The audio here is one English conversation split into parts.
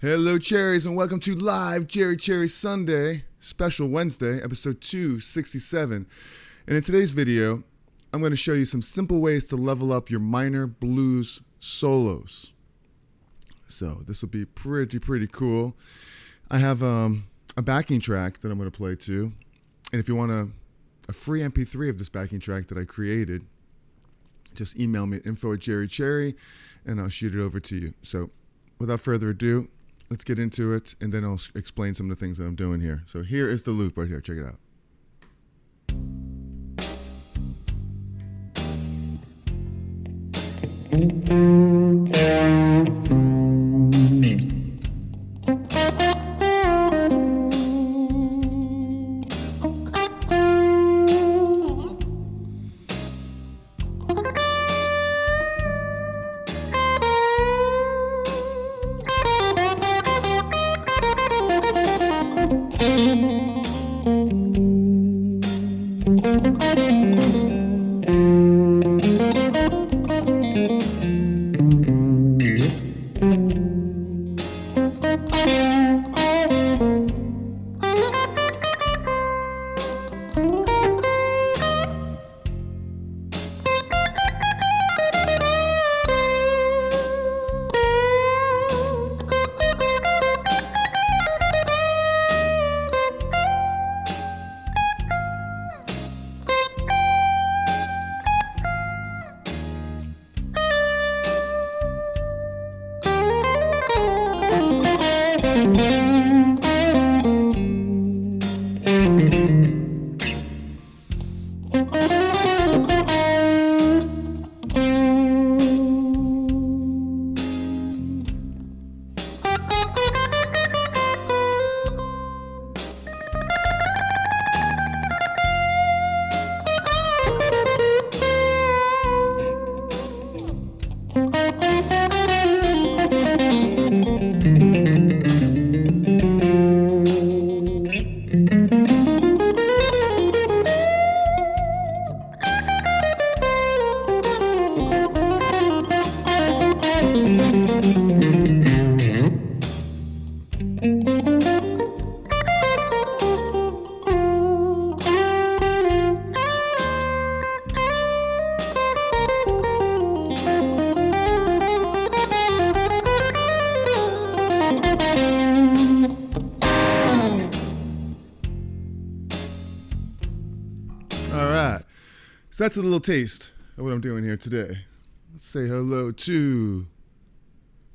Hello, Cherries, and welcome to Live Cherry Sunday, Special Wednesday, episode 267. And in today's video, I'm going to show you some simple ways to level up your minor blues solos. So this will be pretty cool. I have a backing track that I'm going to play to. And if you want a free MP3 of this backing track that I created, just email me at info@cherry, and I'll shoot it over to you. So without further ado, let's get into it, and then I'll explain some of the things that I'm doing here. So here is the loop right here. Check it out. So that's a little taste of what I'm doing here today. Let's say hello to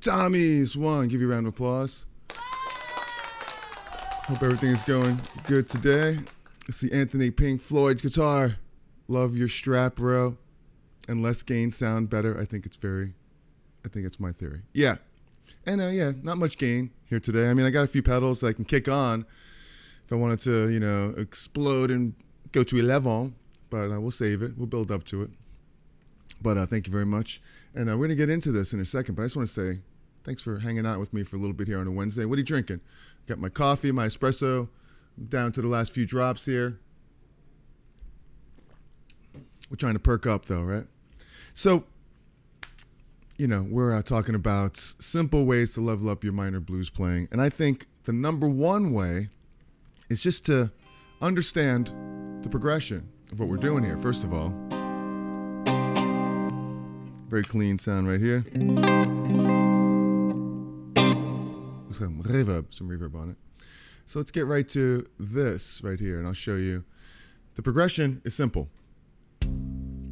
Tommy's one. Give you a round of applause. Hope everything is going good today. I see Anthony Pink Floyd's guitar. Love your strap, bro. And less gain sound better. I think it's my theory. Yeah. And yeah, not much gain here today. I mean, I got a few pedals that I can kick on if I wanted to, explode and go to 11. But we'll save it. We'll build up to it. But thank you very much. And we're going to get into this in a second. But I just want to say thanks for hanging out with me for a little bit here on a Wednesday. What are you drinking? Got my coffee, my espresso, down to the last few drops here. We're trying to perk up, though, right? So, we're talking about simple ways to level up your minor blues playing. And I think the number one way is just to understand the progression of what we're doing here. First of all, very clean sound right here. Some reverb on it. So let's get right to this right here, and I'll show you. The progression is simple.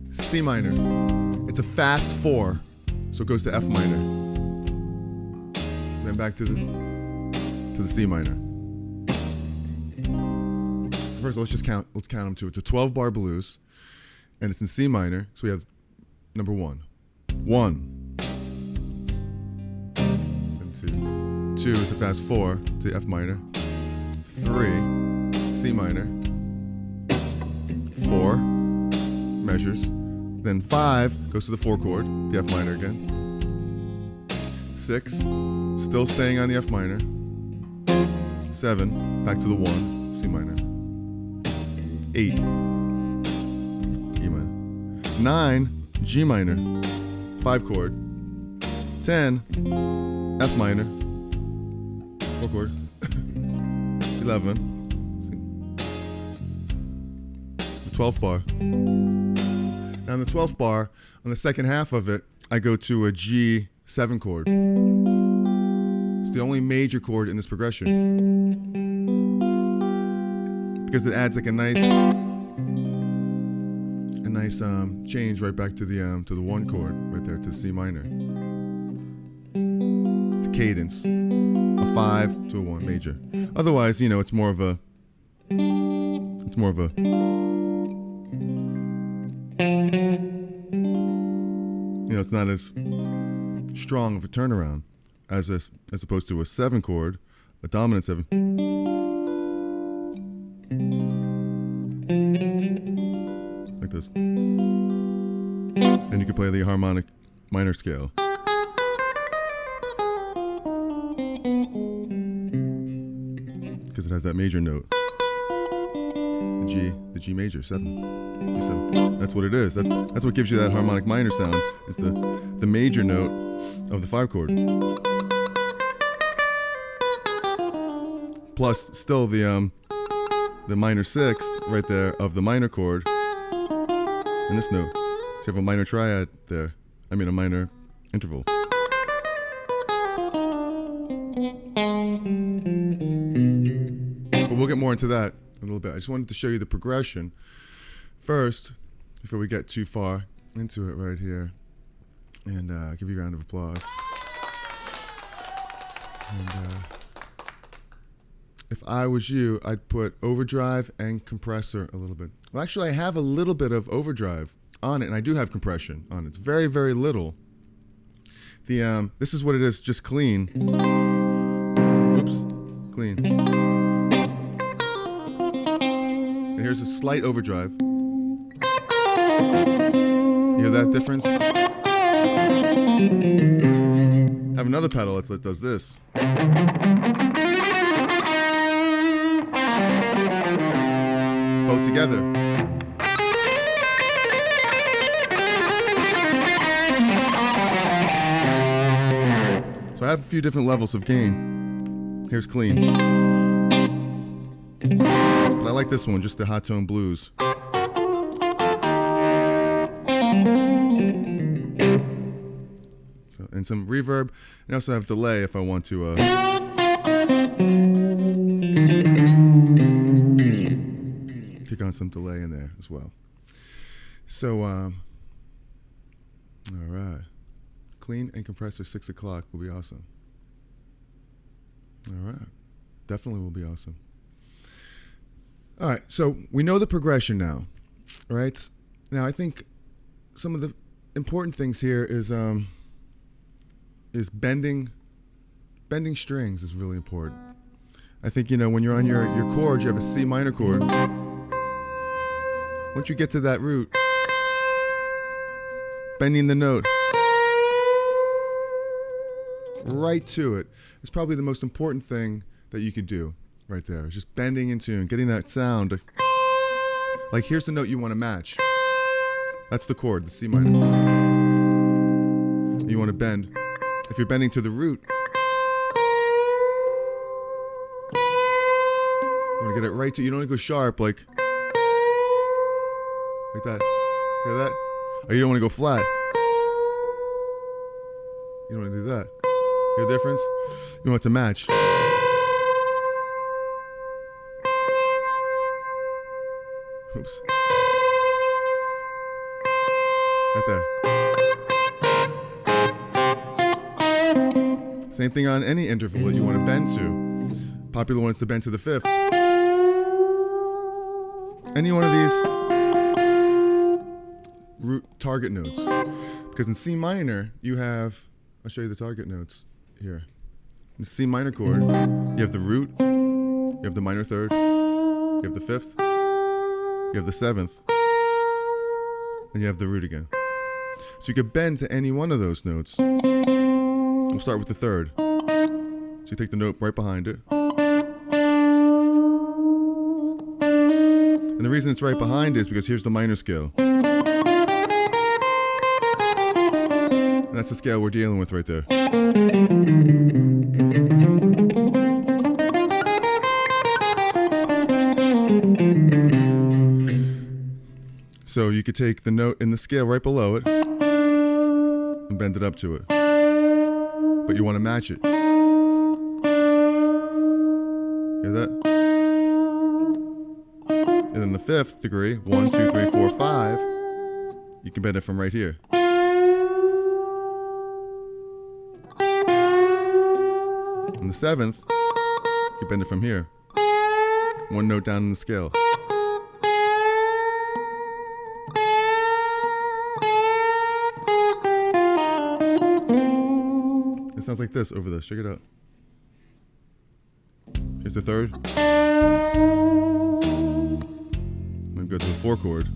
C minor. It's a fast 4, so it goes to F minor. Then back to the C minor. First, let's count them to it. It's a 12-bar blues, and it's in C minor. So we have number 1. 1. And 2. 2 is a fast 4 to F minor. 3, C minor. 4, measures. Then 5 goes to the 4 chord, the F minor again. 6, still staying on the F minor. 7, back to the 1, C minor. 8, E minor. 9, G minor, 5 chord. 10, F minor. 4 chord. 11. The 12th bar. Now on the 12th bar, on the second half of it, I go to a G7 chord. It's the only major chord in this progression because it adds like a nice change right back to the 1 chord right there, to the C minor. It's a cadence, a 5 to a 1 major. Otherwise, you know, it's more of a you know, it's not as strong of a turnaround as opposed to a 7 chord, a dominant 7. Like this. And you can play the harmonic minor scale. Because it has that major note. The G major, 7. G7. That's what it is. That's what gives you that harmonic minor sound. It's the major note of the 5 chord. Plus still the minor 6th right there of the minor chord and this note. So you have a minor triad there. I mean a minor interval. But we'll get more into that in a little bit. I just wanted to show you the progression first before we get too far into it right here, and give you a round of applause. And if I was you, I'd put overdrive and compressor a little bit. Well, actually, I have a little bit of overdrive on it, and I do have compression on it. It's very, very little. This is what it is, just clean. Oops, clean. And here's a slight overdrive. You hear that difference? Have another pedal that does this. Both together. So I have a few different levels of gain. Here's clean. But I like this one, just the hot tone blues. So, and some reverb. And I also have delay if I want to kick on some delay in there as well. So, all right. Clean and compressor 6 o'clock will be awesome. All right. Definitely will be awesome. All right. So we know the progression now, right? Now I think some of the important things here is bending strings is really important. I think, you know, when you're on your chord, you have a C minor chord. Once you get to that root, bending the note right to it is probably the most important thing that you could do right there. It's just bending in tune, getting that sound. Like here's the note you want to match. That's the chord, the C minor. You want to bend. If you're bending to the root, you want to get it right to, you don't want to go sharp like that. Hear that? Or you don't want to go flat. You don't want to do that. Hear the difference? You want it to match. Oops. Right there. Same thing on any interval that you want to bend to. Popular one is to bend to the 5th. Any one of these root target notes. Because in C minor, you have, I'll show you the target notes here. In the C minor chord, you have the root, you have the minor 3rd, you have the 5th, you have the 7th, and you have the root again. So you could bend to any one of those notes. We'll start with the 3rd. So you take the note right behind it. And the reason it's right behind is because here's the minor scale. And that's the scale we're dealing with right there. you could take the note in the scale right below it and bend it up to it. But you want to match it. Hear that? And then the 5th degree, 1, 2, 3, 4, 5, you can bend it from right here. And the 7th, you bend it from here. One note down in the scale. It sounds like this over this. Check it out. Here's the 3rd. Then go to the 4 chord.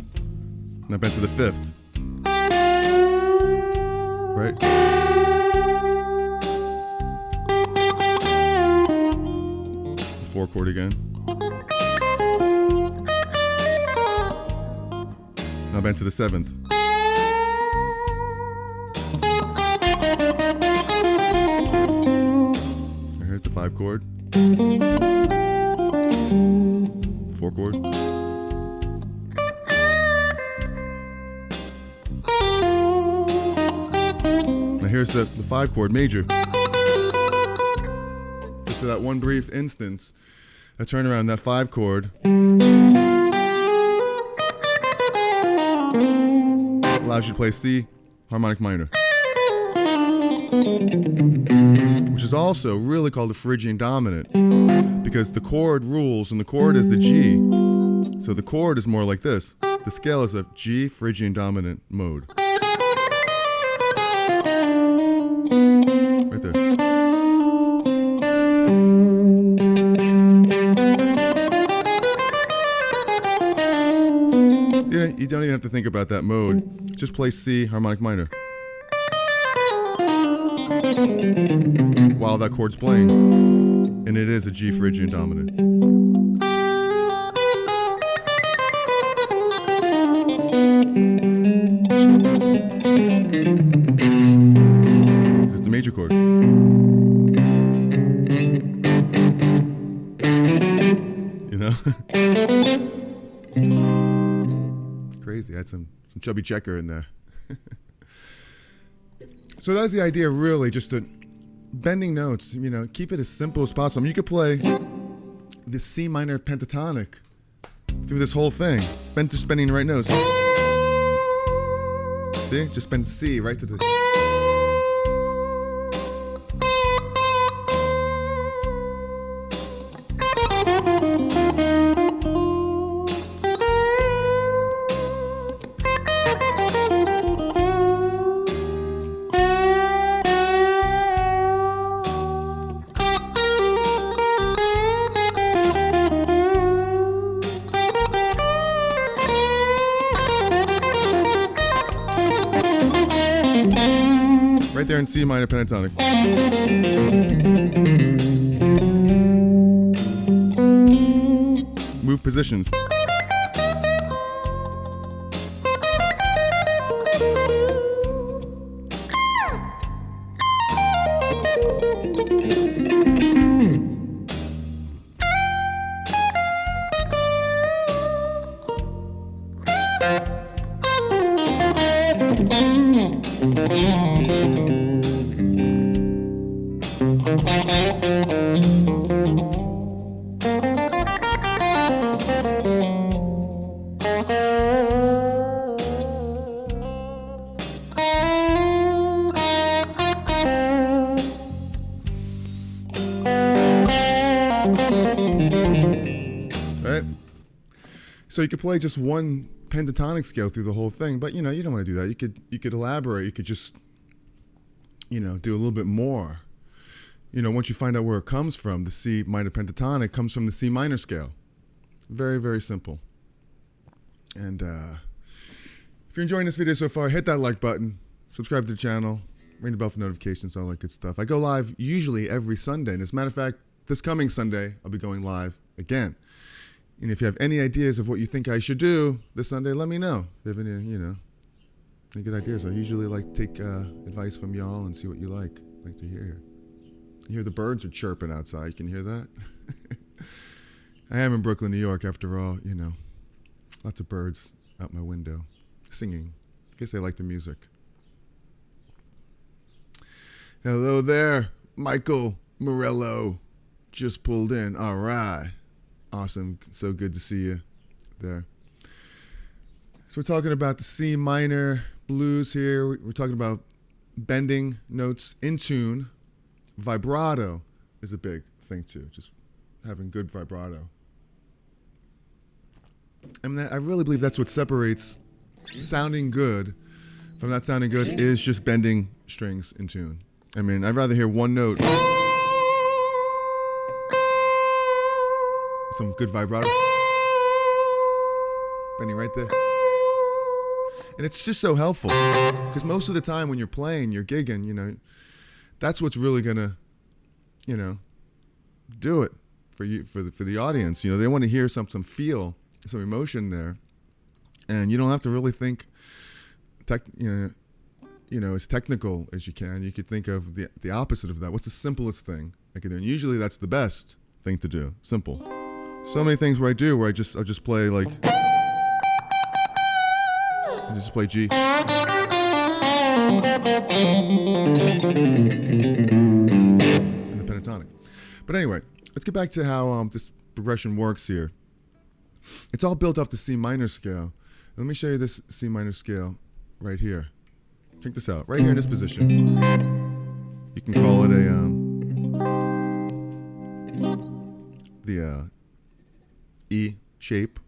Now bend to the 5th. Right? The 4 chord again. Now bend to the 7th. Here's the 5 chord. 4 chord. Now here's the 5 chord major. Just for that one brief instance, a turnaround, that 5 chord allows you to play C harmonic minor, which is also really called a Phrygian dominant, because the chord rules, and the chord is the G. So the chord is more like this. The scale is a G Phrygian dominant mode. Right there. You don't even have to think about that mode. Just play C harmonic minor while that chord's playing, and it is a G Phrygian dominant. It's a major chord. You know? Crazy. I had some chubby checker in there. So that's the idea, really, just to bending notes, you know, keep it as simple as possible. I mean, you could play the C minor pentatonic through this whole thing. Just bending the right notes. See? Just bend C right to the... Right there in C minor pentatonic. Move positions. Right? So you could play just one pentatonic scale through the whole thing, but you know, you don't want to do that. You could elaborate. You could just, you know, do a little bit more. You know, once you find out where it comes from, the C minor pentatonic comes from the C minor scale. Very, very simple. And if you're enjoying this video so far, hit that like button, subscribe to the channel, ring the bell for notifications, all that good stuff. I go live usually every Sunday. And as a matter of fact, this coming Sunday, I'll be going live again. And if you have any ideas of what you think I should do this Sunday, let me know. If you have any, you know, any good ideas. I usually like to take advice from y'all and see what you like to hear. You hear the birds are chirping outside. You can hear that? I am in Brooklyn, New York, after all, you know. Lots of birds out my window. singing. I guess they like the music. Hello there, Michael Morello. Just pulled in. All right. Awesome. So good to see you there. So we're talking about the C minor blues here. We're talking about bending notes in tune. Vibrato is a big thing too, just having good vibrato. I really believe that's what separates sounding good from not sounding good is just bending strings in tune. I mean, I'd rather hear one note, some good vibrato, bending right there. And it's just so helpful because most of the time when you're playing, you're gigging, you know, that's what's really gonna, you know, do it for you, for the audience. You know, they want to hear some feel, some emotion there, and you don't have to really think, you know, as technical as you can. You could think of the opposite of that. What's the simplest thing I can do? And usually that's the best thing to do. Simple. So many things where I do where I'll just play like, I just play G. In the pentatonic. But anyway, let's get back to how this progression works here. It's all built off the C minor scale. Let me show you this C minor scale right here. Check this out. Right here in this position. You can call it the E shape,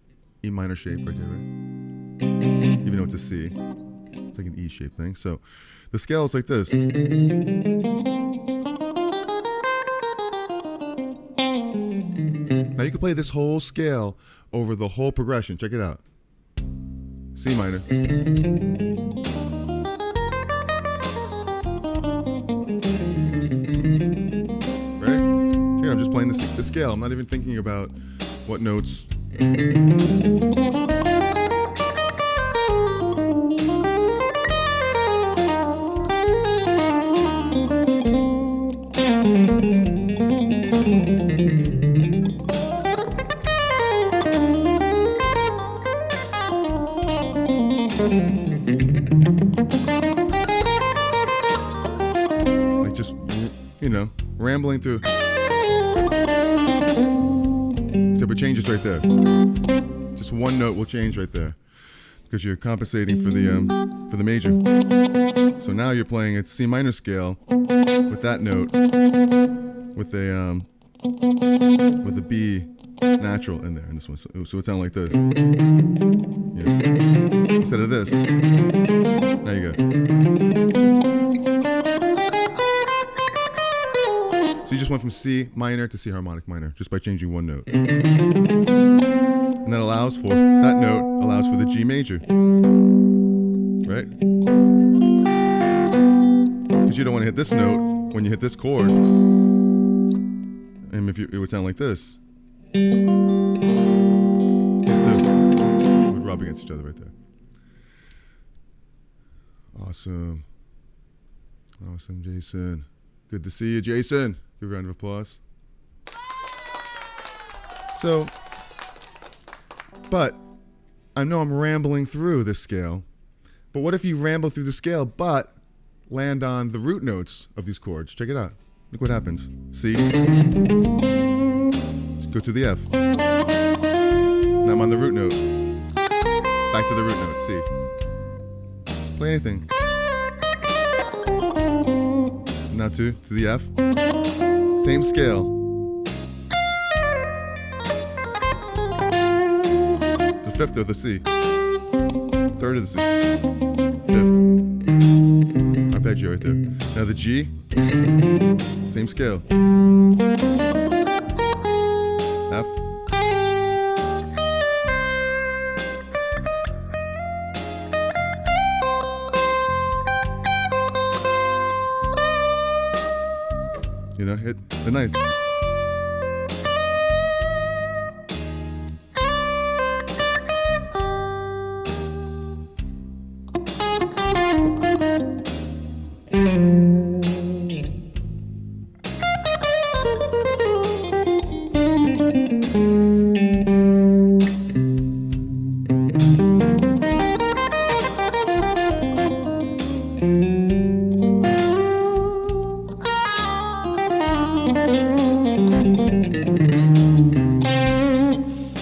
E minor shape right here, right? Even though it's a C, it's like an E shape thing. So the scale is like this. Now you can play this whole scale over the whole progression. Check it out. C minor. Right? Here, I'm just playing the scale. I'm not even thinking about what notes. Like just, you know, rambling through. Except it changes right there. Just one note will change right there because you're compensating for the major. So now you're playing a C minor scale with that note with a B natural in there in this one. So it sounds like this. Yeah. Instead of this. Now you go. So you just went from C minor to C harmonic minor just by changing one note. And that allows for, that note allows for the G major. Right? Because you don't want to hit this note when you hit this chord. And it would sound like this. These two would rub against each other right there. Awesome. Awesome, Jason. Good to see you, Jason. Give a round of applause. So, but I know I'm rambling through this scale, but what if you ramble through the scale but land on the root notes of these chords? Check it out. Look what happens. C. Let's go to the F. Now I'm on the root note. Back to the root note, C. Play anything. Now to the F. Same scale. The fifth of the C. Third of the C. Fifth. Arpeggio right there. Now the G. Same scale. F. You know, hit the ninth.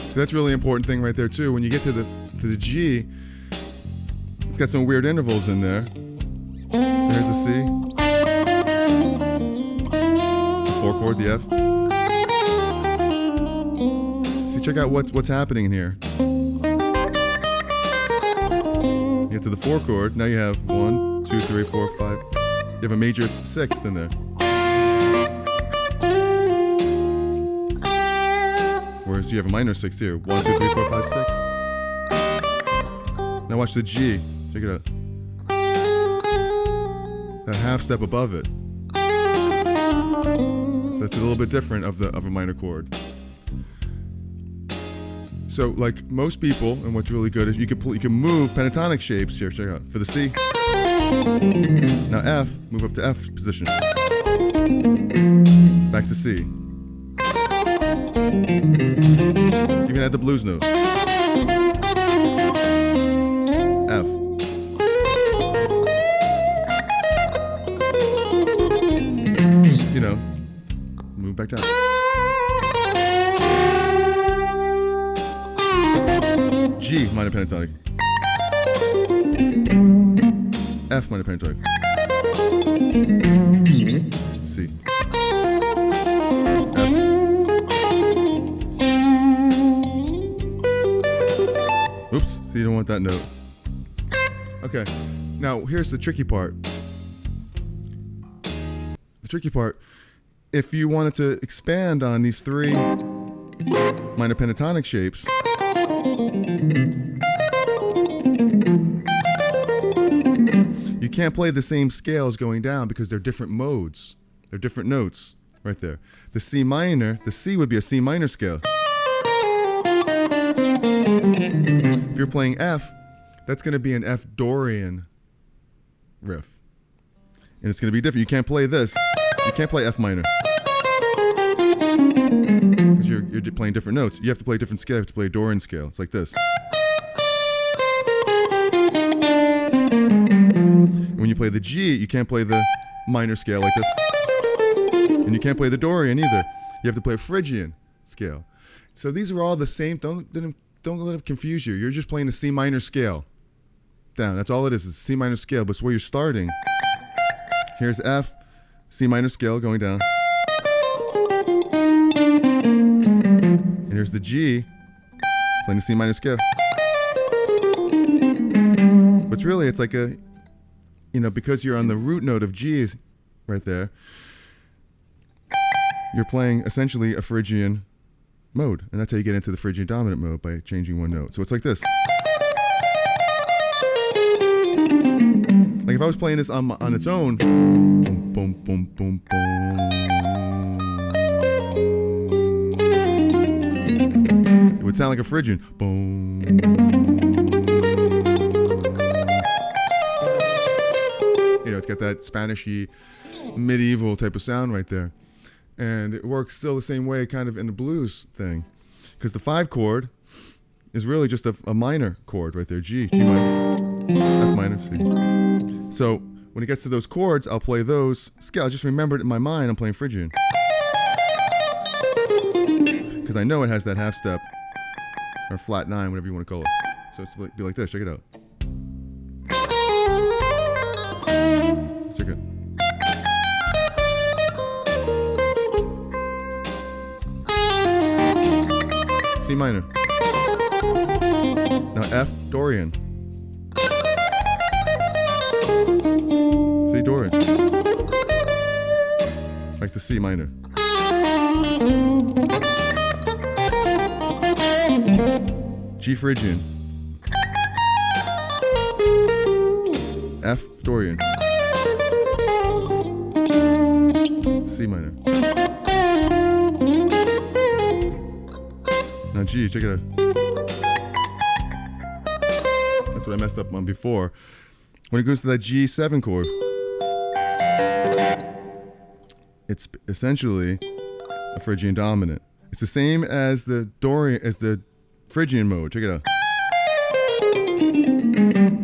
So that's a really important thing right there too. When you get to the G, it's got some weird intervals in there. So here's the C, the 4 chord, the F. See, check out what's happening in here. You get to the 4 chord, now you have 1, 2, 3, 4, 5. You have a major 6th in there. Whereas you have a minor 6th here. 1, 2, 3, 4, 5, 6. Now watch the G. Check it out. That half step above it. So it's a little bit different of a minor chord. So like most people, and what's really good is you can move pentatonic shapes here. Check it out. For the C. Now F, move up to F position. Back to C. You can add the blues note. F. You know, move back down. G, minor pentatonic. F, minor pentatonic. C. F. Oops, so you don't want that note. Okay, now here's the tricky part. The tricky part, if you wanted to expand on these 3 minor pentatonic shapes, you can't play the same scales going down because they're different modes. They're different notes right there. The C minor, the C would be a C minor scale. If you're playing F, that's going to be an F Dorian riff. And it's going to be different. You can't play this. You can't play F minor. Because you're playing different notes. You have to play a different scale. You have to play a Dorian scale. It's like this. And when you play the G, you can't play the minor scale like this. And you can't play the Dorian either. You have to play a Phrygian scale. So these are all the same. Don't let it confuse you. You're just playing a C minor scale down. That's all it is. It's a C minor scale, but it's where you're starting. Here's F, C minor scale going down. And here's the G, playing the C minor scale. But really, it's like a, because you're on the root note of G right there, you're playing essentially a Phrygian mode. And that's how you get into the Phrygian dominant mode, by changing one note. So it's like this. Like if I was playing this on its own, boom, boom, boom, boom, boom, it would sound like a Phrygian. Boom. It's got that Spanishy medieval type of sound right there. And it works still the same way kind of in the blues thing. Because the 5 chord is really just a minor chord right there. G minor, F minor, C. So when it gets to those chords, I'll play those scales. I'll just remember it in my mind. I'm playing Phrygian. Because I know it has that half step, or flat 9, whatever you want to call it. So it's be like this. Check it out. Check it. C minor. Now F Dorian. C Dorian. Back to C minor. G Phrygian. F Dorian. C minor. Now G, check it out. That's what I messed up on before. When it goes to that G7 chord, it's essentially a Phrygian dominant. It's the same as the Phrygian mode. Check it out.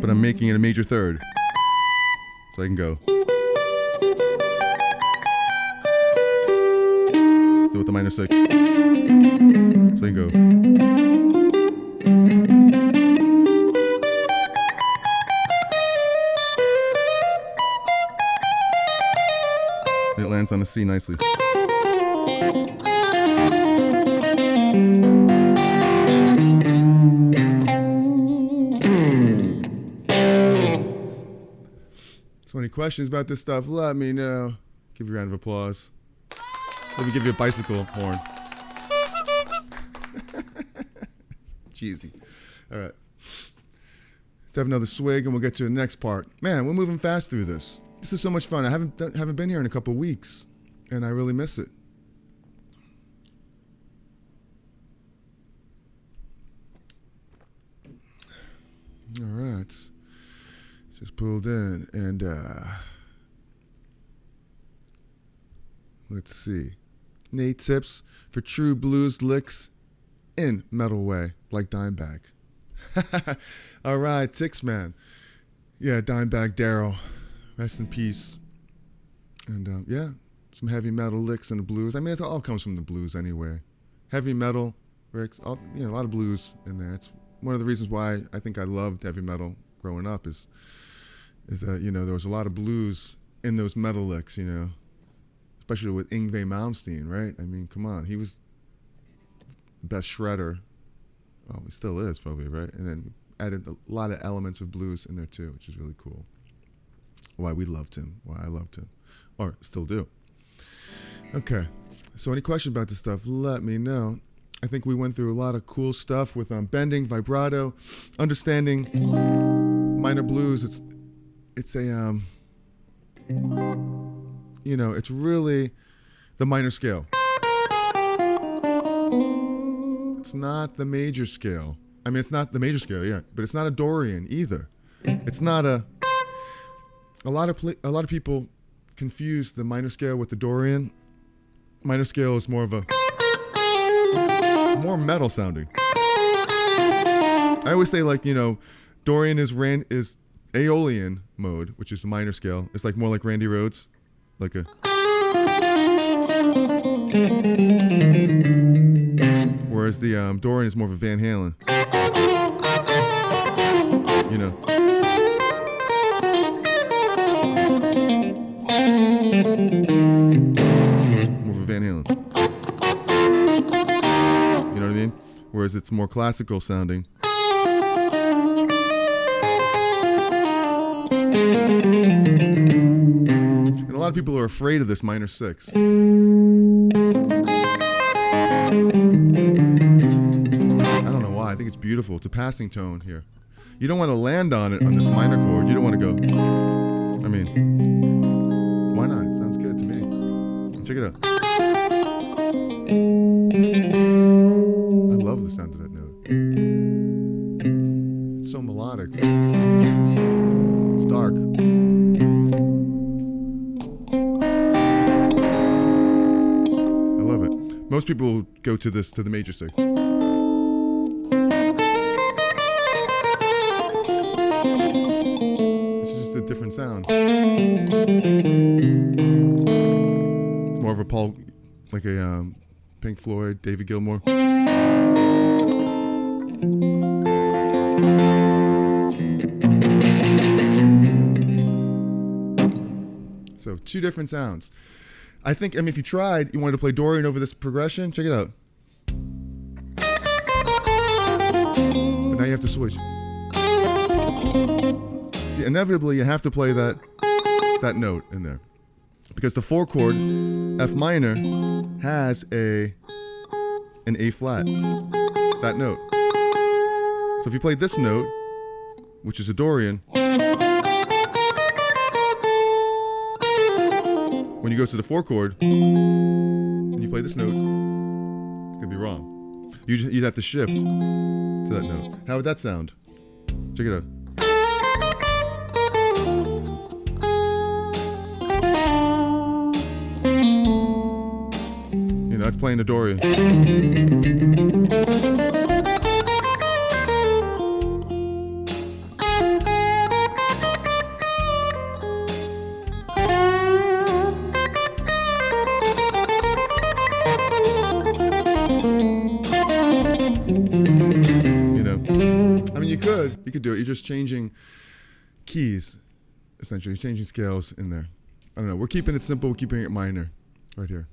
But I'm making it a major third. So I can go. do it with the minor 6. So you can go. It lands on the C nicely. So any questions about this stuff, let me know. Give you a round of applause. Let me give you a bicycle horn. Cheesy. All right. Let's have another swig and we'll get to the next part. Man, we're moving fast through this. This is so much fun. I haven't been here in a couple weeks and I really miss it. All right. Just pulled in and let's see. 8 tips for true blues licks in metal way, like Dimebag. All right, Tix Man. Yeah, Dimebag Darrell. Rest in peace. And yeah, some heavy metal licks in the blues. I mean, it all comes from the blues anyway. Heavy metal, Rick's, a lot of blues in there. It's one of the reasons why I think I loved heavy metal growing up is that, there was a lot of blues in those metal licks, especially with Yngwie Malmsteen, right? I mean, come on, he was the best shredder. Well, he still is probably, right? And then added a lot of elements of blues in there too, which is really cool. Why we loved him, why I loved him, or still do. Okay, so any questions about this stuff, let me know. I think we went through a lot of cool stuff with bending, vibrato, understanding minor blues. It's a it's really the minor scale. It's not the major scale. I mean, it's not the major scale, yeah, but it's not a Dorian either. It's not a lot of people confuse the minor scale with the Dorian. Minor scale is more of a more metal sounding. I always say, like, Dorian is Aeolian mode, which is the minor scale. It's like more like Randy Rhoads, like a. Whereas the Dorian is more of a Van Halen. More of a Van Halen. You know what I mean? Whereas it's more classical sounding. And a lot of people are afraid of this minor 6. I don't know why. I think it's beautiful. It's a passing tone here. You don't want to land on it on this minor chord. You don't want to go. I mean, why not? It sounds good to me. Check it out. I love the sound of that note. It's so melodic. It's dark. I love it. Most people go to the major 6. It's just a different sound. It's more of a like a Pink Floyd, David Gilmour. So 2 different sounds. I think, if you tried, you wanted to play Dorian over this progression, check it out. But now you have to switch. See, inevitably you have to play that note in there. Because the 4 chord, F minor, has an A flat, that note. So if you play this note, which is a Dorian, when you go to the 4 chord, and you play this note, it's going to be wrong. You'd have to shift to that note. How would that sound? Check it out. That's playing the Dorian. You could do it. You're just changing keys, essentially. You're changing scales in there. I don't know. We're keeping it simple. We're keeping it minor right here.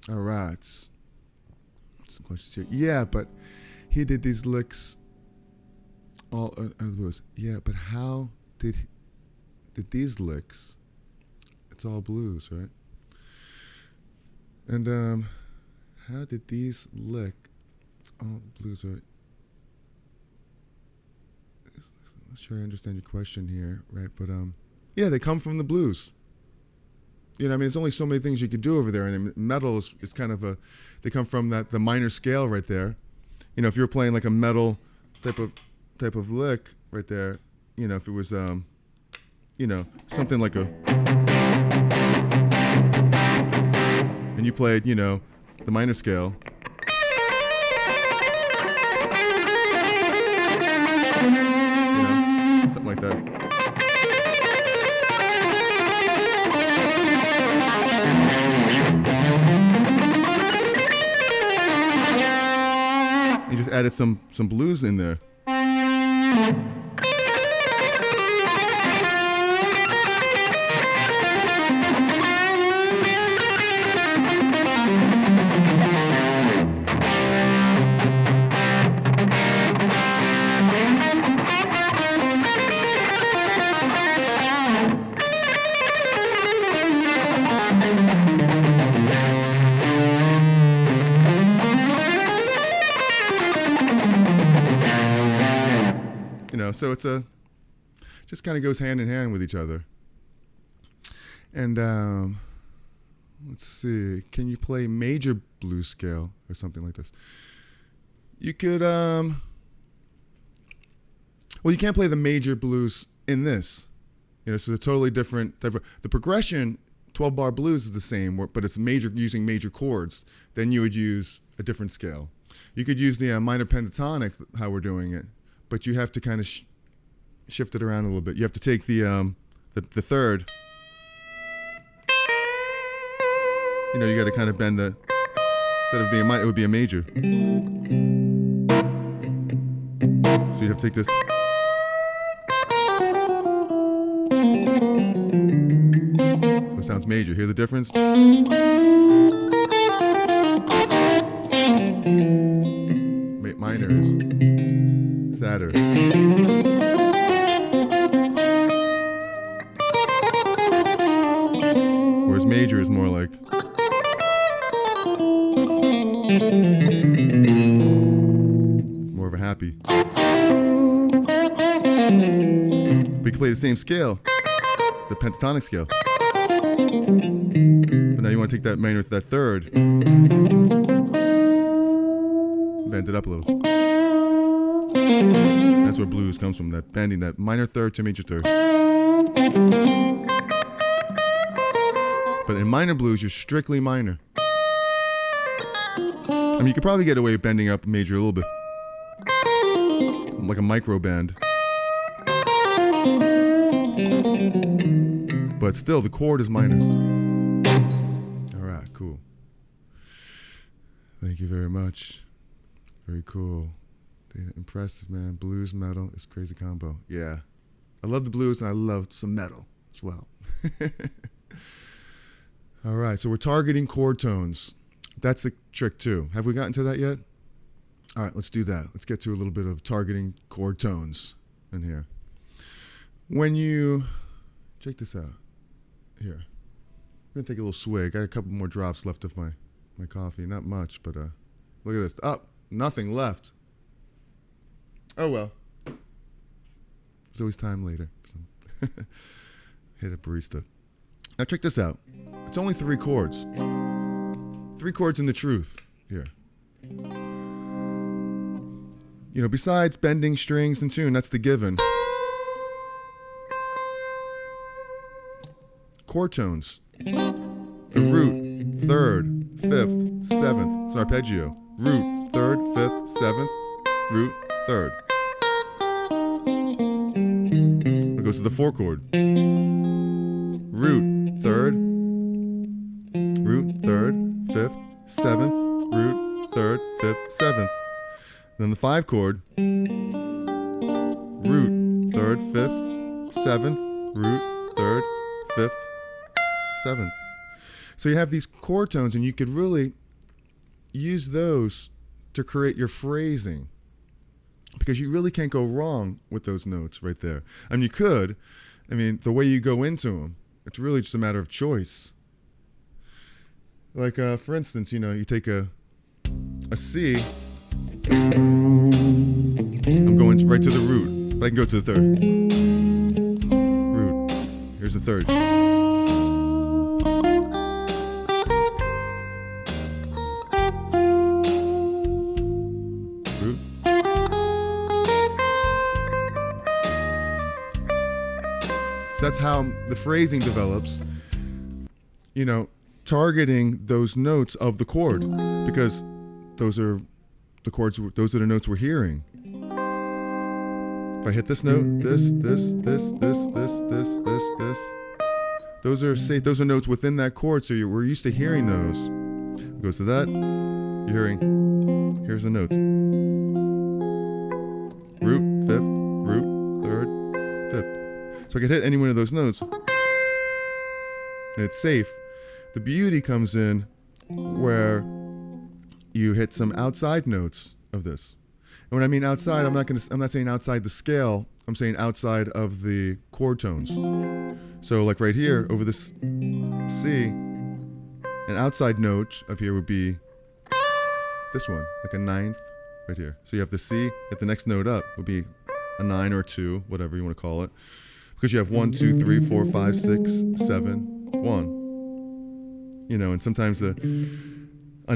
All right. Some questions here. Yeah, but he did these licks all blues. Yeah, but how did these licks? It's all blues, right? And how did these lick all the blues? Right? I'm not sure I understand your question here, right? But yeah, they come from the blues. You know, I mean, there's only so many things you could do over there, and metal is kind of they come from the minor scale right there. You know, if you're playing like a metal type of lick right there, you know, if it was you know, something like and you played, you know, the minor scale. You know, something like that. You just added some blues in there. So it's just kind of goes hand in hand with each other. And let's see, can you play major blues scale or something like this? You could, well, you can't play the major blues in this. You know, so it's a totally different type of, the progression, 12-bar blues is the same, but it's using major chords. Then you would use a different scale. You could use the minor pentatonic, how we're doing it, but you have to kind of shift it around a little bit. You have to take the third. You know, you got to kind of bend the, instead of being minor, it would be a major. So you have to take this. So it sounds major. Hear the difference? Minor is sadder. Whereas major is more like. It's more of a happy. We can play the same scale, the pentatonic scale. But now you want to take that minor to that third. Bend it up a little. That's where blues comes from, that bending, that minor third to major third. But in minor blues, you're strictly minor. I mean, you could probably get away with bending up major a little bit. Like a micro bend. But still, the chord is minor. All right, cool. Thank you very much. Very cool. Impressive, man. Blues, metal, it's a crazy combo. Yeah. I love the blues and I love some metal as well. All right, so we're targeting chord tones. That's the trick too. Have we gotten to that yet? All right, let's do that. Let's get to a little bit of targeting chord tones in here. When you, check this out. Here. I'm gonna take a little swig. I got a couple more drops left of my coffee. Not much, but look at this. Oh, nothing left. Oh well. There's always time later. So hit a barista. Now check this out. It's only 3 chords. 3 chords in the truth here. You know, besides bending strings and tune, that's the given. Chord tones. The root, 3rd, 5th, 7th. It's an arpeggio. Root, 3rd, 5th, 7th. Root, 3rd. It goes to the 4 chord. Root, 3rd. Root, 3rd, 5th, 7th. Root, 3rd, 5th, 7th. Then the 5 chord. Root, third, fifth, seventh, root, third, fifth, seventh. So you have these chord tones, and you could really use those to create your phrasing, because you really can't go wrong with those notes right there. I mean, you could. I mean, the way you go into them, it's really just a matter of choice. Like, for instance, you take a C. I'm going right to the root, but I can go to the third. Root. Here's the third. Root. So that's how the phrasing develops, targeting those notes of the chord, because those are the chords, those are the notes we're hearing. If I hit this note, this, those are notes within that chord, so we're used to hearing those. It goes to that, you're hearing, here's the notes. Root, fifth, root, third, fifth. So I can hit any one of those notes, and it's safe. The beauty comes in where you hit some outside notes of this. And when I mean outside, I'm not saying outside the scale. I'm saying outside of the chord tones. So like right here over this C, an outside note of here would be this one, like a ninth right here. So you have the C, hit the next note up would be a 9 or 2, whatever you want to call it, because you have 1, 2, 3, 4, 5, 6, 7, 1. And sometimes a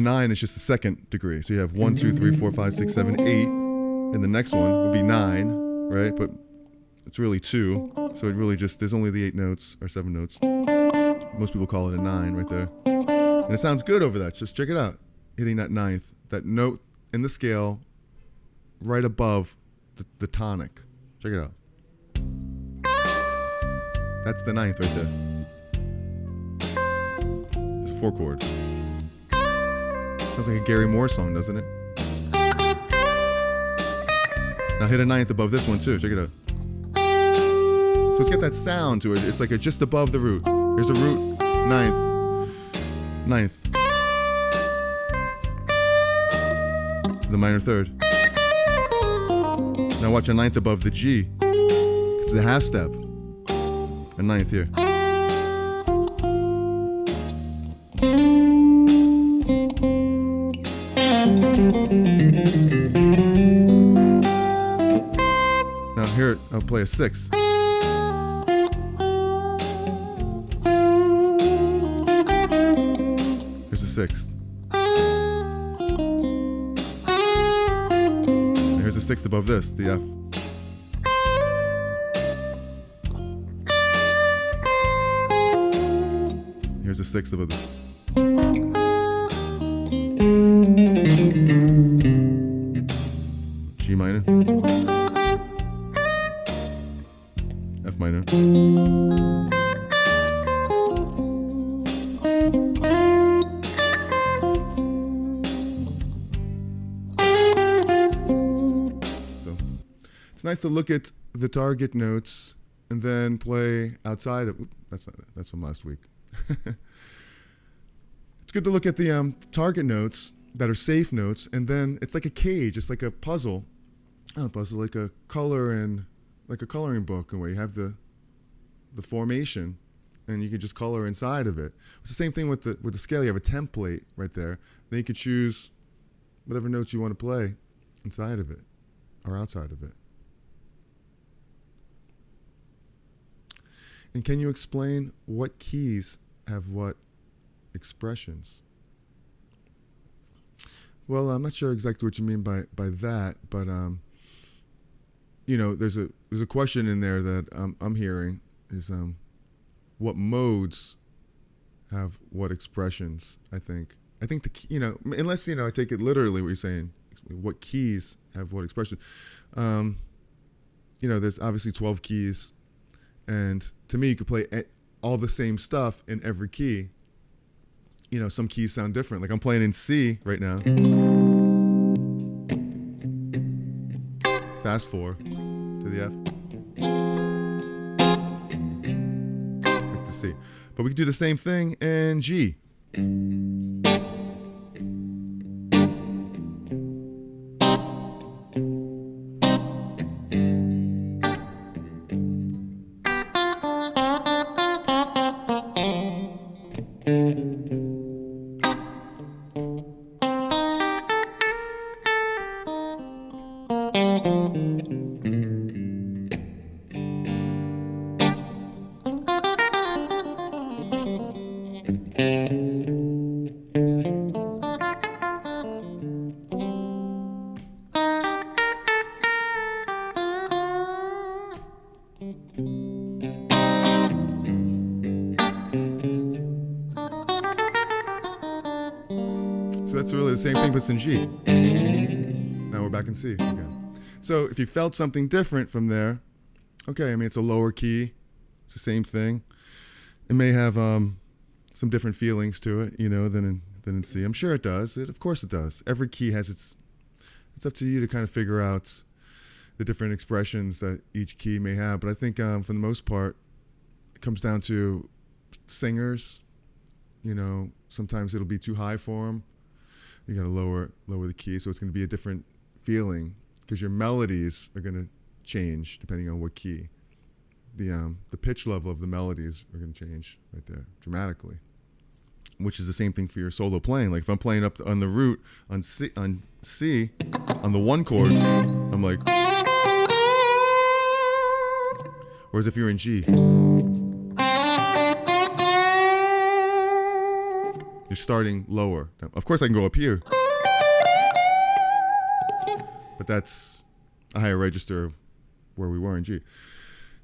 9 is just the second degree. So you have 1, 2, 3, 4, 5, 6, 7, 8. And the next one would be 9, right? But it's really 2. So it really just, there's only the 8 notes or 7 notes. Most people call it a 9 right there. And it sounds good over that. Just check it out. Hitting that ninth, that note in the scale right above the tonic. Check it out. That's the ninth right there. It's a 4 chord. Sounds like a Gary Moore song, doesn't it? Now hit a ninth above this one too. Check it out. So it's got that sound to it. It's like a just above the root. Here's the root, ninth, ninth. The minor third. Now watch a ninth above the G. It's a half step. A ninth here. Now here, I'll play a sixth. Here's a sixth. And here's a sixth above this, the F. Here's a sixth above this. G minor. F minor. So it's nice to look at the target notes and then play outside of. That's not it. That's from last week. It's good to look at the target notes that are safe notes, and then it's like a cage. It's like a puzzle. Not a puzzle, like a coloring book, where you have the formation, and you can just color inside of it. It's the same thing with the scale. You have a template right there. Then you can choose whatever notes you want to play inside of it or outside of it. And can you explain what keys have what expressions? Well, I'm not sure exactly what you mean by that, but there's a question in there that I'm hearing is what modes have what expressions. I think the key, unless I take it literally what you're saying, what keys have what expression. There's obviously 12 keys, and to me you could play all the same stuff in every key. Some keys sound different. Like I'm playing in C right now. Fast 4 to the F. Like the C. But we can do the same thing in G. So that's really the same thing, but it's in G. Now we're back in C again. So if you felt something different from there, okay, I mean, it's a lower key. It's the same thing. It may have some different feelings to it, you know, than in C. I'm sure it does. Of course it does. Every key has it's up to you to kind of figure out the different expressions that each key may have. But I think for the most part, it comes down to singers. You know, sometimes it'll be too high for them. You got to lower the key, so it's going to be a different feeling because your melodies are going to change depending on what key. The pitch level of the melodies are going to change right there dramatically, which is the same thing for your solo playing. Like if I'm playing up on the root on C on the one chord, I'm like, whereas if you're in G, you're starting lower. Of course I can go up here, but that's a higher register of where we were in G.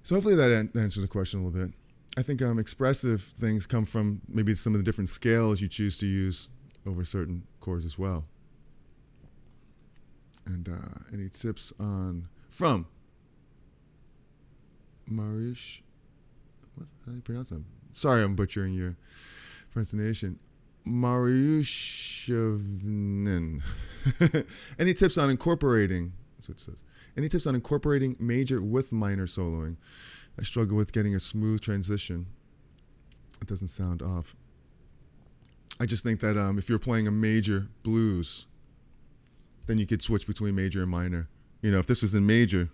So hopefully that answers the question a little bit. I think expressive things come from maybe some of the different scales you choose to use over certain chords as well. And any tips from Mariusz? What? How do you pronounce that? Sorry, I'm butchering your pronunciation. Mariuszevnin. Any tips on incorporating? That's what it says. Any tips on incorporating major with minor soloing? I struggle with getting a smooth transition. It doesn't sound off. I just think that if you're playing a major blues, then you could switch between major and minor. You know, if this was in major,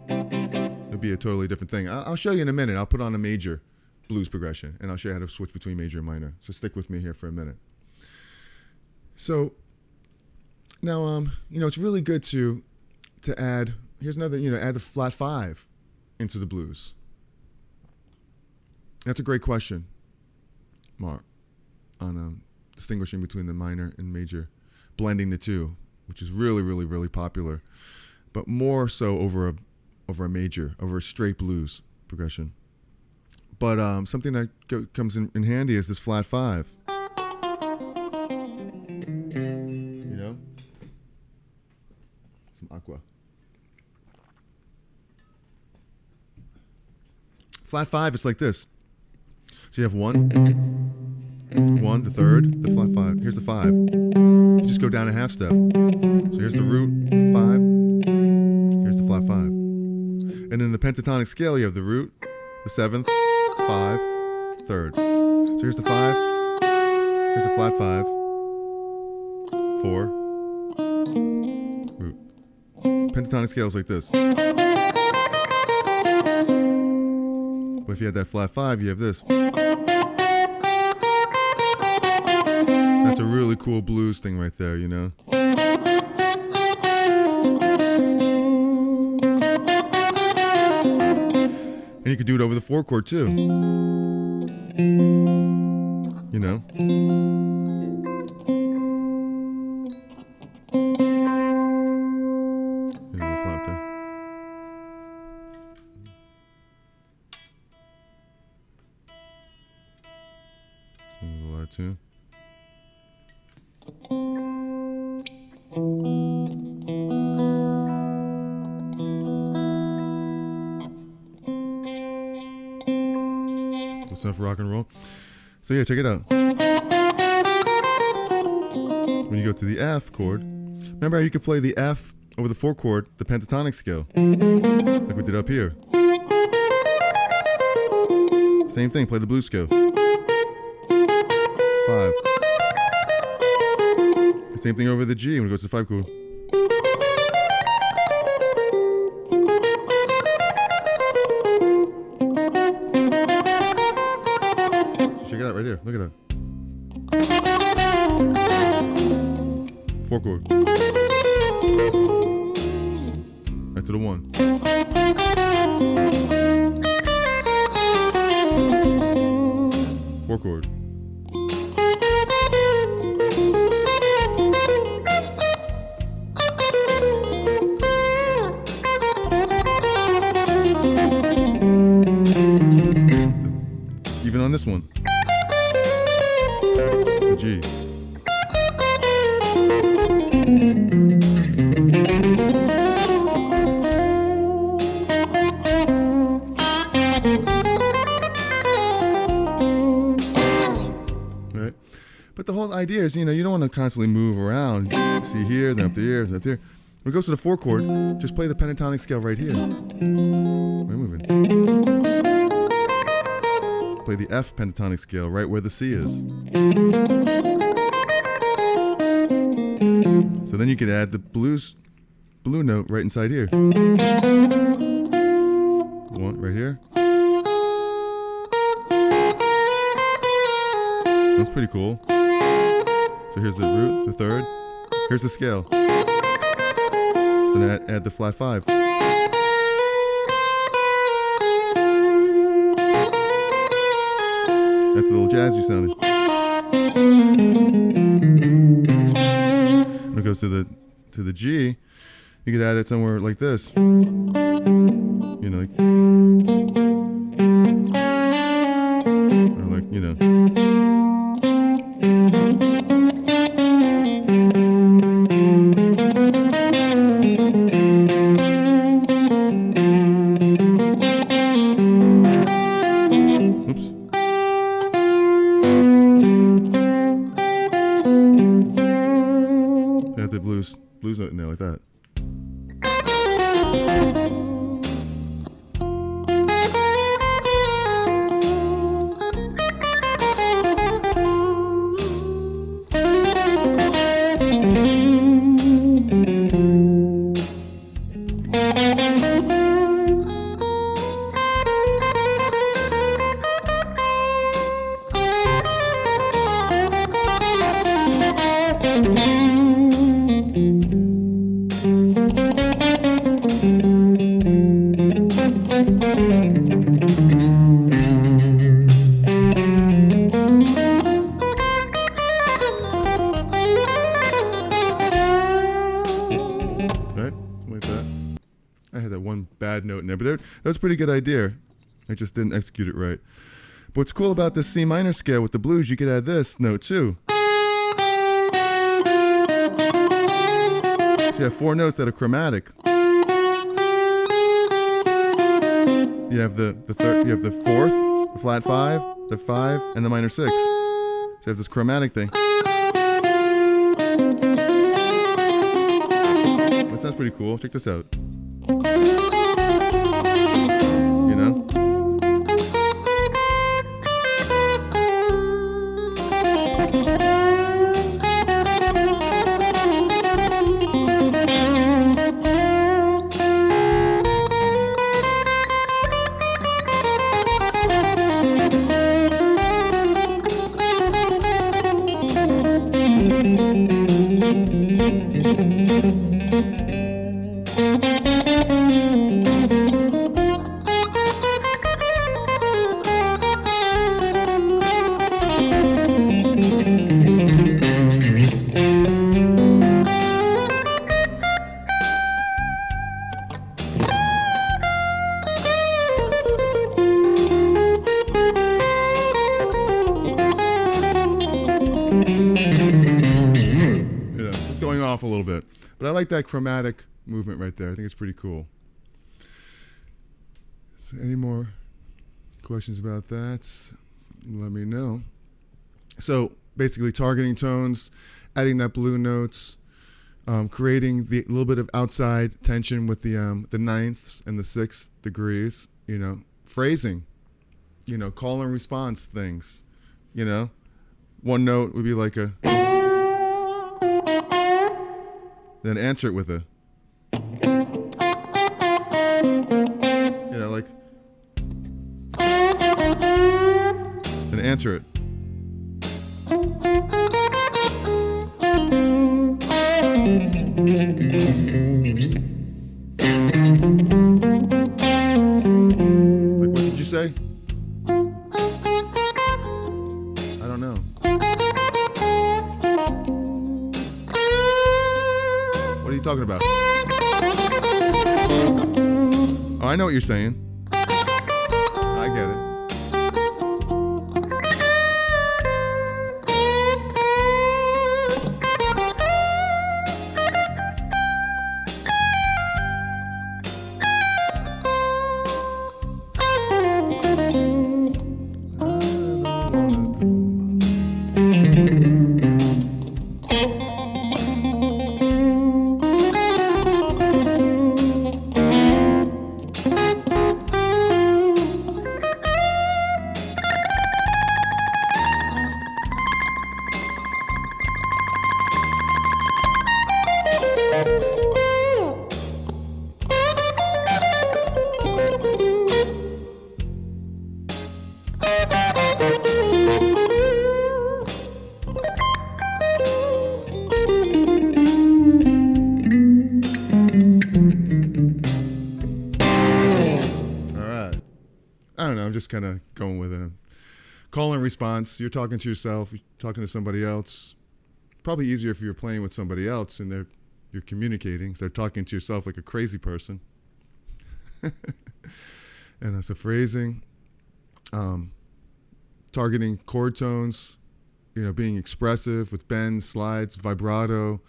it'd be a totally different thing. I'll show you in a minute. I'll put on a major blues progression, and I'll show you how to switch between major and minor. So stick with me here for a minute. So now, you know, it's really good to add. Here's another. You know, add the flat 5 into the blues. That's a great question, Mark, on distinguishing between the minor and major, blending the two, which is really, really, really popular, but more so over a major, over a straight blues progression. But something that comes in handy is this flat 5. You know? Some aqua. Flat 5 is like this. So you have 1, the third, the flat 5. Here's the 5. You just go down a half step. So here's the root 5. Here's the flat 5. And in the pentatonic scale, you have the root, the 7th, 5, third. So here's the 5. Here's the flat 5. 4, root. Pentatonic scale is like this. But if you had that flat 5, you have this. That's a really cool blues thing right there, you know? And you could do it over the 4 chord too. You know? Too. That's enough rock and roll. So yeah, check it out. When you go to the F chord, remember how you could play the F over the 4 chord, the pentatonic scale. moved it up here. Same thing, play the blues scale. 5. Same thing over the G when it goes to the 5 chord. Check it out right here. Look at that. 4 chord. Back to the 1. Four chord. Even on this one. The G. Right? But the whole idea is, you don't want to constantly move around. See here, then up there, then up there. When it goes to the 4 chord, just play the pentatonic scale right here. We're moving. Play the F pentatonic scale right where the C is. So then you could add the blue note right inside here. One right here. That's pretty cool. So here's the root, the third. Here's the scale. So now add the flat 5. That's a little jazzy sounding. When it goes to the G, you could add it somewhere like this. Oops. Add the blues note in there like that. I had that one bad note in there, but that was a pretty good idea. I just didn't execute it right. But what's cool about this C minor scale with the blues, you could add this note too. So you have 4 notes that are chromatic. You have the third, you have the 4th, the flat 5, the 5, and the minor 6. So you have this chromatic thing. That sounds pretty cool. Check this out. You know? Going off a little bit, but I like that chromatic movement right there. I think it's pretty cool. So any more questions about that, let me know. So basically targeting tones, adding that blue notes, creating the little bit of outside tension with the ninths and the sixth degrees, phrasing, call and response things, one note would be like a, then answer it with a, like, then answer it. Like, what did you say? I don't know. What are you talking about? Oh, I know what you're saying. I get it. I don't know, I'm just kind of going with it. Call and response, you're talking to yourself, you're talking to somebody else. Probably easier if you're playing with somebody else and you're communicating, so they're talking to yourself like a crazy person. And that's a phrasing. Targeting chord tones, being expressive with bends, slides, vibrato.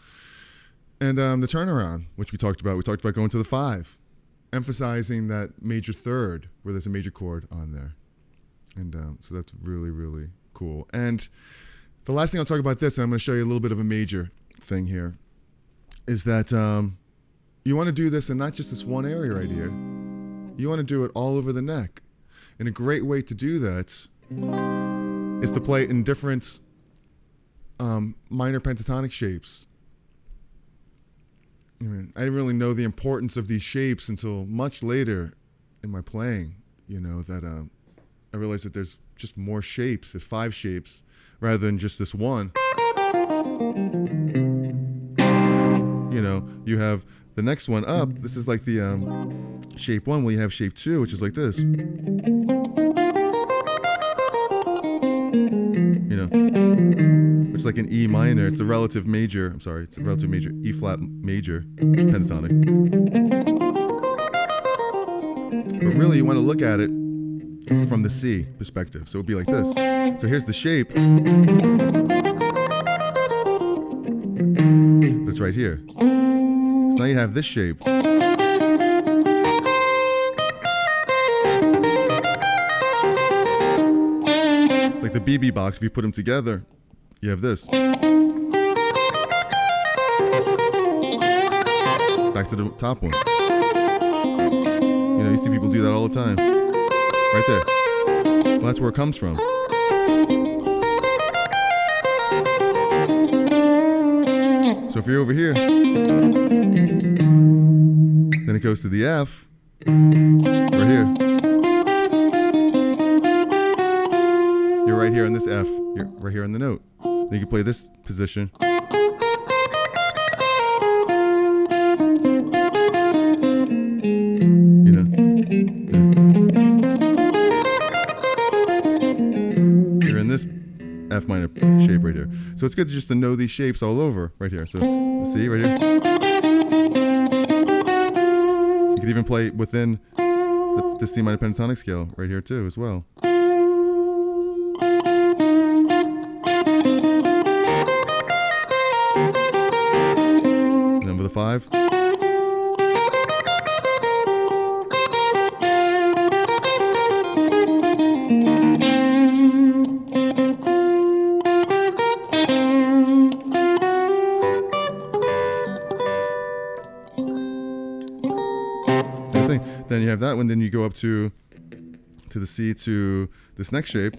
And the turnaround, which we talked about. We talked about going to the 5. Emphasizing that major third where there's a major chord on there. And so that's really, really cool. And the last thing I'll talk about this, and I'm going to show you a little bit of a major thing here, is that you want to do this in not just this one area right here. You want to do it all over the neck. And a great way to do that is to play in different minor pentatonic shapes. I didn't really know the importance of these shapes until much later in my playing, that I realized that there's just more shapes. There's 5 shapes rather than just this one. You have the next one up. This is like the shape 1. Well, you have shape 2, which is like this. It's like an E minor. It's a relative major. I'm sorry. It's a relative major. E flat major pentatonic. But really, you want to look at it from the C perspective. So it would be like this. So here's the shape. But it's right here. So now you have this shape. It's like the BB box. If you put them together, you have this. Back to the top one. You see people do that all the time. Right there. Well, that's where it comes from. So if you're over here, then it goes to the F. Right here. You're right here on this F. You're right here on the note. Then you can play this position. You're in this F minor shape right here. So it's good just to know these shapes all over right here. So see right here. You could even play within the C minor pentatonic scale right here too as well. Number 5. then you have that one. Then you go up to the C to this next shape.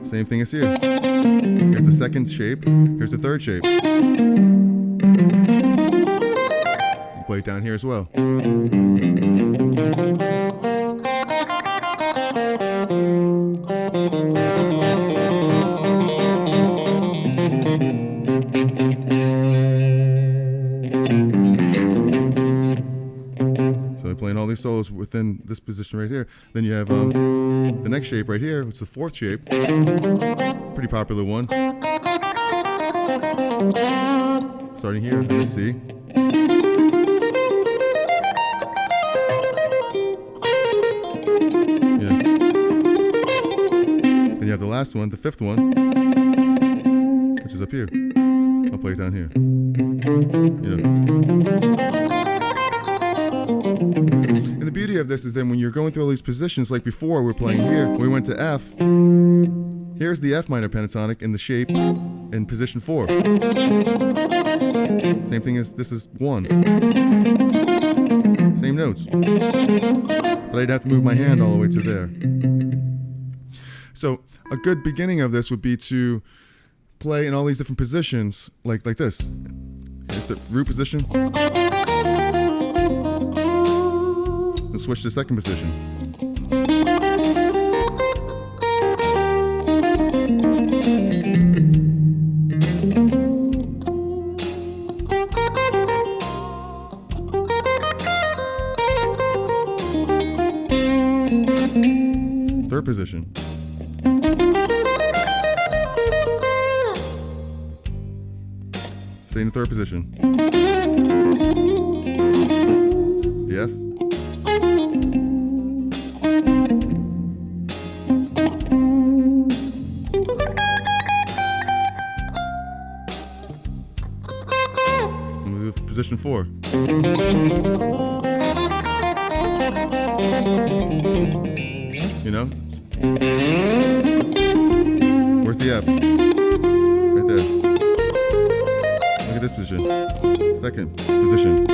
Same thing as here. Here's the second shape. Here's the third shape. You play it down here as well. So they're playing all these solos within this position right here. Then you have the next shape right here, which is the fourth shape. Pretty popular one. Starting here in the C. Yeah. Then you have the last one, the fifth one, which is up here. I'll play it down here. And the beauty of this is then when you're going through all these positions, like before we're playing here, when we went to F, here's the F minor pentatonic in the shape in position 4. Same thing as this is 1. Same notes. But I'd have to move my hand all the way to there. So a good beginning of this would be to play in all these different positions like this. Here's the root position. Then switch to the second position. Third position. Stay in the third position. The F. Position 4. You know? Where's the F? Right there. Look at this position. Second position.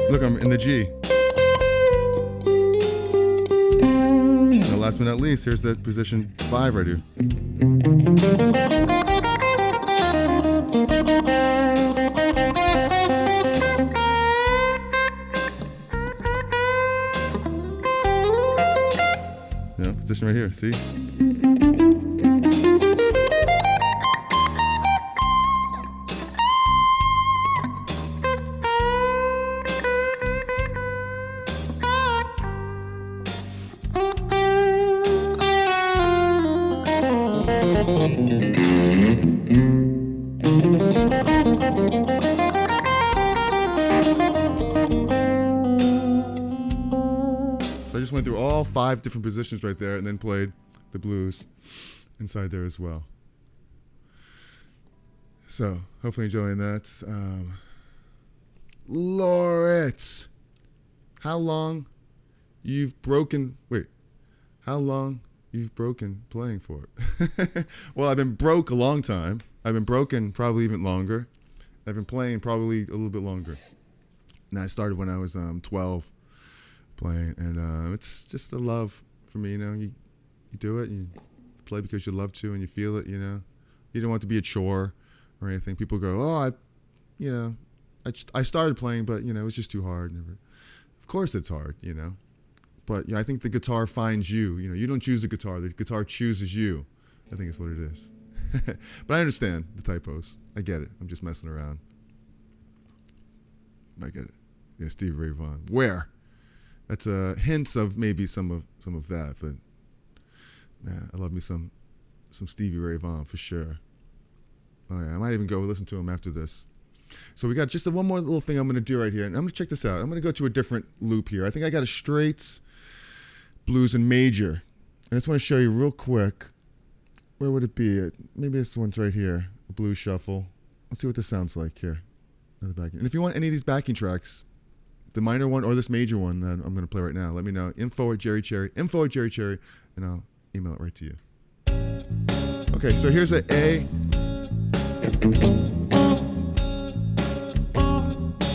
Look, I'm in the G. And last but not least, here's the position 5 right here. Yeah, position right here, see? So I just went through all 5 different positions right there and then played the blues inside there as well. So hopefully enjoying that. Lauritz, how long you've broken playing for it? Well, I've been broke a long time. I've been broken probably even longer. I've been playing probably a little bit longer. And I started when I was 12 playing, and it's just a love for me, you know. You do it, and you play because you love to, and you feel it, you know. You don't want it to be a chore or anything. People go, oh, I started playing, but, you know, it was just too hard. Of course it's hard, you know. But I think the guitar finds you. You know, you don't choose the guitar chooses you. I think is what it is. But I understand the typos. I get it. I'm just messing around. I get it. Yeah, Stevie Ray Vaughan. Where? That's hints of maybe some of that. But man, I love me some Stevie Ray Vaughan for sure. Oh yeah, I might even go listen to him after this. So we got just one more little thing I'm going to do right here. And I'm going to check this out. I'm going to go to a different loop here. I think I got a straight blues in major. I just want to show you real quick. Where would it be? Maybe this one's right here. A blues shuffle. Let's see what this sounds like here. Another backing. And if you want any of these backing tracks, the minor one or this major one that I'm going to play right now, let me know. info@JerryCherry, info@JerryCherry, and I'll email it right to you. Okay, so here's an A.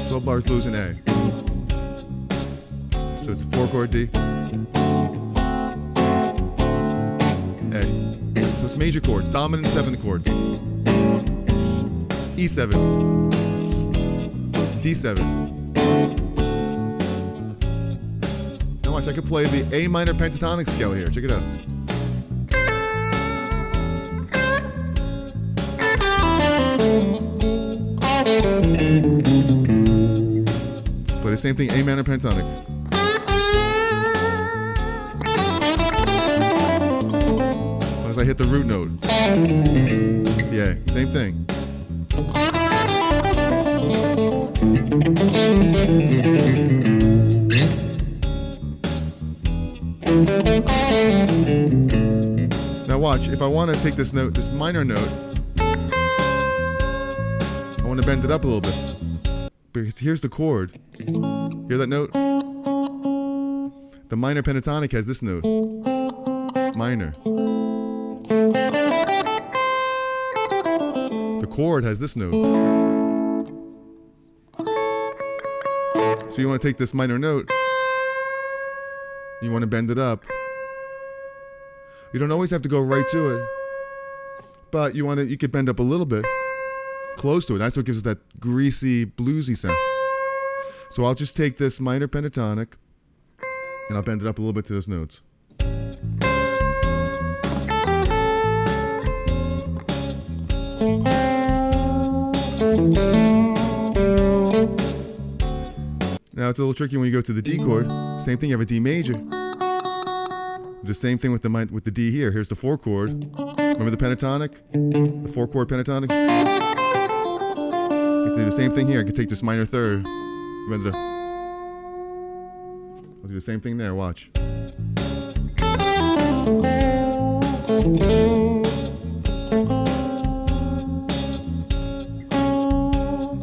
12 bars blues in A. So it's a 4-chord D. A. So it's major chords, dominant 7th chord. E7. D7. Now watch, I could play the A minor pentatonic scale here. Check it out. Play the same thing, A minor pentatonic. As long as I hit the root note. Yeah, same thing. Now watch, if I want to take this note, this minor note, I want to bend it up a little bit. Because here's the chord. Hear that note? The minor pentatonic has this note. Minor. The chord has this note. So you want to take this minor note, you want to bend it up. You don't always have to go right to it, but you could bend up a little bit, close to it. That's what gives it that greasy, bluesy sound. So I'll just take this minor pentatonic, and I'll bend it up a little bit to those notes. Now it's a little tricky when you go to the D chord. Same thing, you have a D major. The same thing with the D here. Here's the 4 chord. Remember the pentatonic? The 4-chord pentatonic? I can do the same thing here. I can take this minor third. Bend it up. I'll do the same thing there. Watch.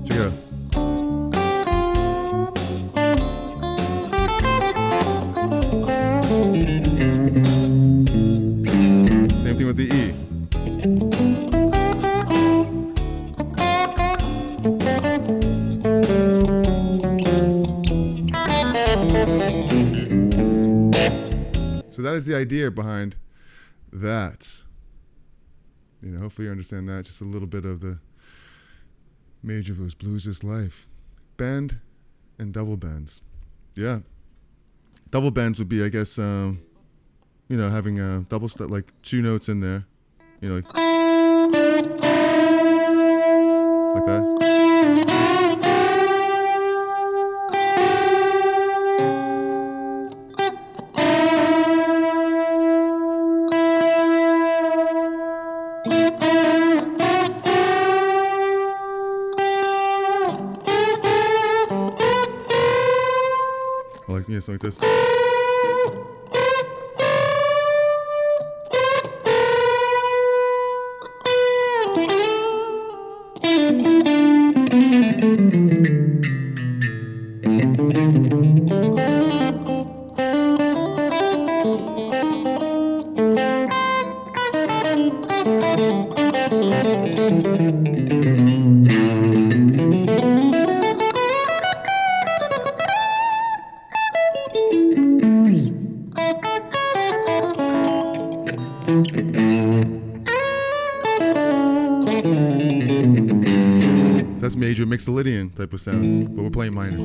Check it out. Same thing with the E. So that is the idea behind that. You know, hopefully you understand that. Just a little bit of the major blues. Blues is life. Bend and double bends. Yeah. Double bends would be, I guess, you know, having a double step, like 2 notes in there. You know, like that. Or like, yeah, something like this. That's major Mixolydian type of sound, but we're playing minor.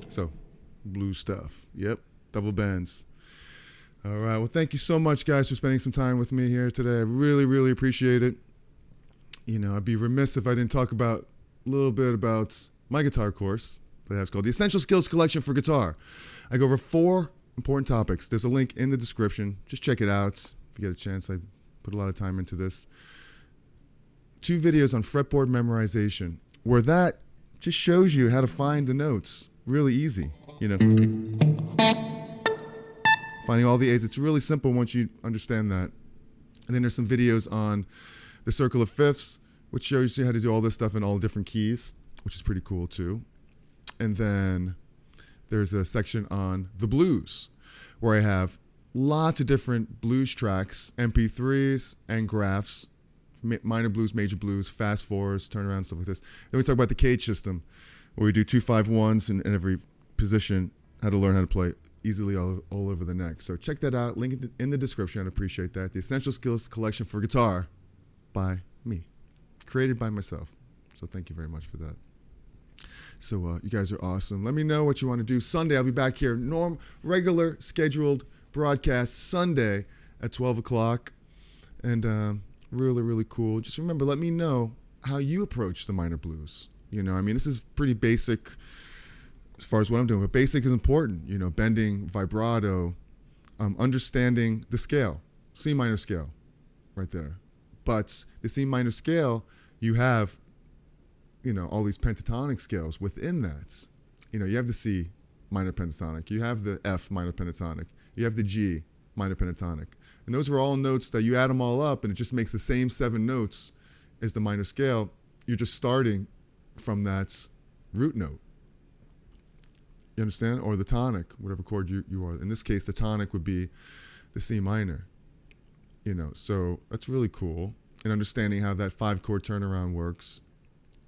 So, blues stuff. Yep, double bends. All right, well, thank you so much, guys, for spending some time with me here today. I really, really appreciate it. You know, I'd be remiss if I didn't talk about a little bit about my guitar course that I have. It's called the Essential Skills Collection for Guitar. I go over 4 important topics. There's a link in the description. Just check it out if you get a chance. I put a lot of time into this. 2 videos on fretboard memorization, where that just shows you how to find the notes. really easy, you know. Finding all the A's, it's really simple once you understand that. And then there's some videos on the circle of fifths, which shows you how to do all this stuff in all different keys, which is pretty cool too. And then there's a section on the blues, where I have lots of different blues tracks, MP3s and graphs, minor blues, major blues, fast fours, turnaround, stuff like this. Then we talk about the cage system, where we do 2-5-1s in every position, how to learn how to play easily all over the neck. So check that out. Link in the description. I'd appreciate that. The Essential Skills Collection for Guitar by me, created by myself. So thank you very much for that. So you guys are awesome. Let me know what you want to do. Sunday, I'll be back here. Regular scheduled broadcast Sunday at 12 o'clock. And really, really cool. Just remember, let me know how you approach the minor blues. You know, I mean, this is pretty basic as far as what I'm doing, but basic is important. You know, bending, vibrato, understanding the scale, C minor scale, right there. But the C minor scale, you have, you know, all these pentatonic scales within that. You know, you have the C minor pentatonic, you have the F minor pentatonic, you have the G minor pentatonic. And those are all notes that you add them all up and it just makes the same 7 notes as the minor scale. You're just starting from that root note. You understand? Or the tonic, whatever chord you are. In this case, the tonic would be the C minor. You know, so that's really cool. And understanding how that 5-chord turnaround works.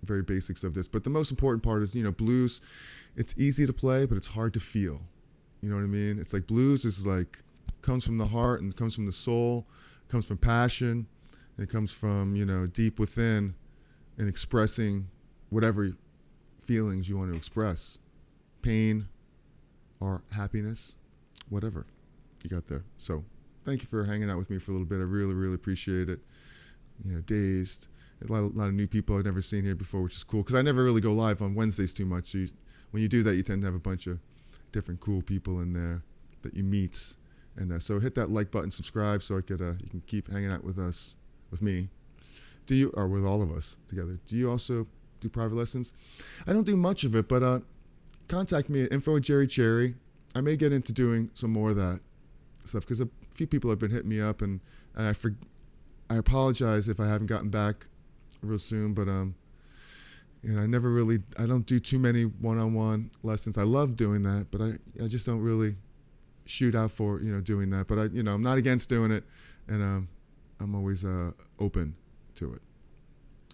Very basics of this. But the most important part is, you know, blues, it's easy to play, but it's hard to feel. You know what I mean? It's like blues is like, comes from the heart and comes from the soul, comes from passion, and it comes from, you know, deep within and expressing whatever feelings you want to express. Pain or happiness, whatever you got there. So thank you for hanging out with me for a little bit. I really, really appreciate it. You know, dazed. A lot of new people I've never seen here before, which is cool because I never really go live on Wednesdays too much. So when you do that, you tend to have a bunch of different cool people in there that you meet. And so hit that like button, subscribe, so I could you can keep hanging out with us, with me. Do you, or with all of us together? Do you also do private lessons? I don't do much of it, but contact me at info@JerryCherry. I may get into doing some more of that stuff because a few people have been hitting me up, and I apologize if I haven't gotten back real soon, but you know, I don't do too many one-on-one lessons. I love doing that, but I just don't really shoot out for, you know, doing that. But you know, I'm not against doing it, and I'm always open to it.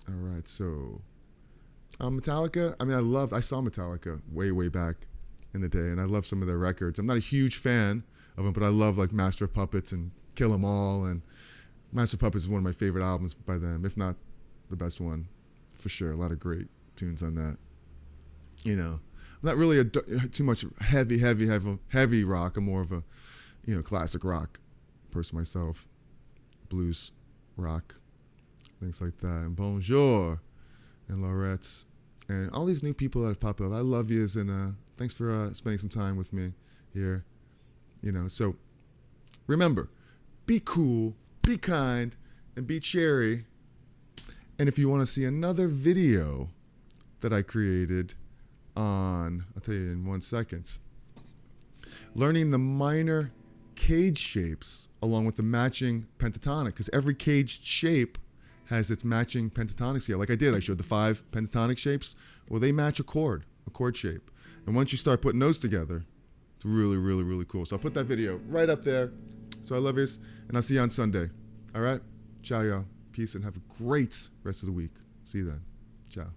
All right, so Metallica. I mean, I saw Metallica way back in the day, and I love some of their records. I'm not a huge fan of them, but I love like Master of Puppets and Kill 'Em All, and Master of Puppets is one of my favorite albums by them, if not the best one, for sure. A lot of great tunes on that. You know, I'm not really too much heavy rock. I'm more of a, you know, classic rock person myself, blues rock, things like that. And Bonjour and Laurettes and all these new people that have popped up. I love yous, and thanks for spending some time with me here. You know, so remember, be cool, be kind, and be cherry. And if you want to see another video that I created on, I'll tell you in 1 second, learning the minor cage shapes along with the matching pentatonic, because every cage shape has its matching pentatonic scale. Like I showed the 5 pentatonic shapes. Well, they match a chord shape. And once you start putting those together, it's really, really, really cool. So I'll put that video right up there. So I love you, and I'll see you on Sunday. All right? Ciao, y'all. Peace, and have a great rest of the week. See you then. Ciao.